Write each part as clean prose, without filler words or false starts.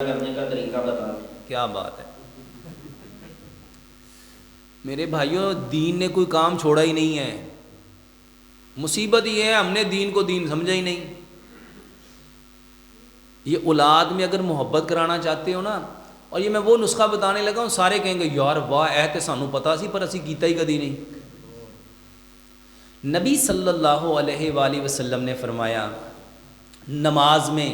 کرنے کا طریقہ بتا۔ کیا بات ہے میرے بھائیوں، دین نے کوئی کام چھوڑا ہی نہیں ہے۔ مصیبت یہ ہے ہم نے دین کو دین سمجھا ہی نہیں۔ یہ اولاد میں اگر محبت کرانا چاہتے ہو نا، اور یہ میں وہ نسخہ بتانے لگا ہوں، سارے کہیں گے یار واہ اے تے سانوں پتہ سی پر اسی کیتا ہی کدی نہیں۔ نبی صلی اللہ علیہ وآلہ وسلم نے فرمایا نماز میں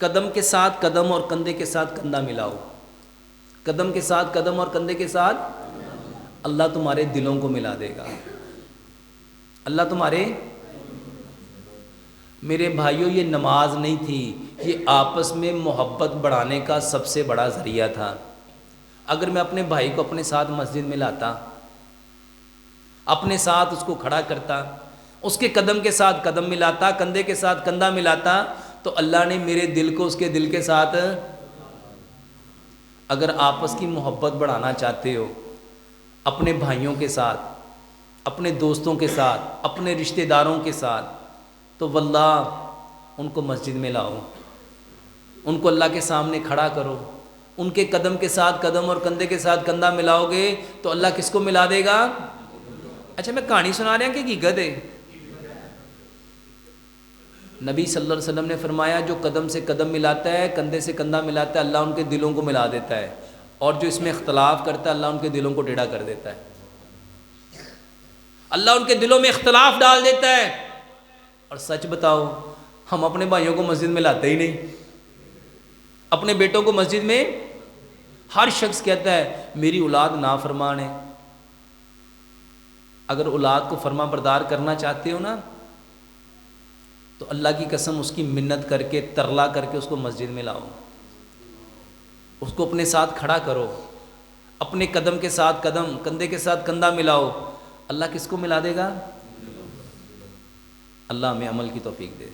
قدم کے ساتھ قدم اور کندھے کے ساتھ کندھا ملاؤ، قدم کے ساتھ قدم اور کندھے کے ساتھ، اللہ تمہارے دلوں کو ملا دے گا۔ اللہ تمہارے، میرے بھائیوں یہ نماز نہیں تھی، یہ آپس میں محبت بڑھانے کا سب سے بڑا ذریعہ تھا۔ اگر میں اپنے بھائی کو اپنے ساتھ مسجد میں لاتا، اپنے ساتھ اس کو کھڑا کرتا، اس کے قدم کے ساتھ قدم ملاتا، کندھے کے ساتھ کندھا ملاتا، تو اللہ نے میرے دل کو اس کے دل کے ساتھ۔ اگر آپس کی محبت بڑھانا چاہتے ہو اپنے بھائیوں کے ساتھ، اپنے دوستوں کے ساتھ، اپنے رشتہ داروں کے ساتھ، تو واللہ ان کو مسجد میں لاؤ، ان کو اللہ کے سامنے کھڑا کرو، ان کے قدم کے ساتھ قدم اور کندھے کے ساتھ کندھا ملاؤ گے تو اللہ کس کو ملا دے گا؟ اچھا میں کہانی سنا رہا ہوں کہ حقیقت ہے؟ نبی صلی اللہ علیہ وسلم نے فرمایا جو قدم سے قدم ملاتا ہے، کندھے سے کندھا ملاتا ہے، اللہ ان کے دلوں کو ملا دیتا ہے، اور جو اس میں اختلاف کرتا ہے اللہ ان کے دلوں کو ٹیڑھا کر دیتا ہے۔ اللہ ان کے دلوں میں اختلاف ڈال دیتا ہے۔ اور سچ بتاؤ ہم اپنے بھائیوں کو مسجد میں لاتے ہی نہیں، اپنے بیٹوں کو مسجد میں۔ ہر شخص کہتا ہے میری اولاد نافرمان ہے۔ اگر اولاد کو فرما بردار کرنا چاہتے ہو نا تو اللہ کی قسم اس کی منت کر کے ترلا کر کے اس کو مسجد میں لاؤ، اس کو اپنے ساتھ کھڑا کرو، اپنے قدم کے ساتھ قدم، کندھے کے ساتھ کندھا ملاؤ، اللہ کس کو ملا دے گا؟ اللہ ہمیں عمل کی توفیق دے۔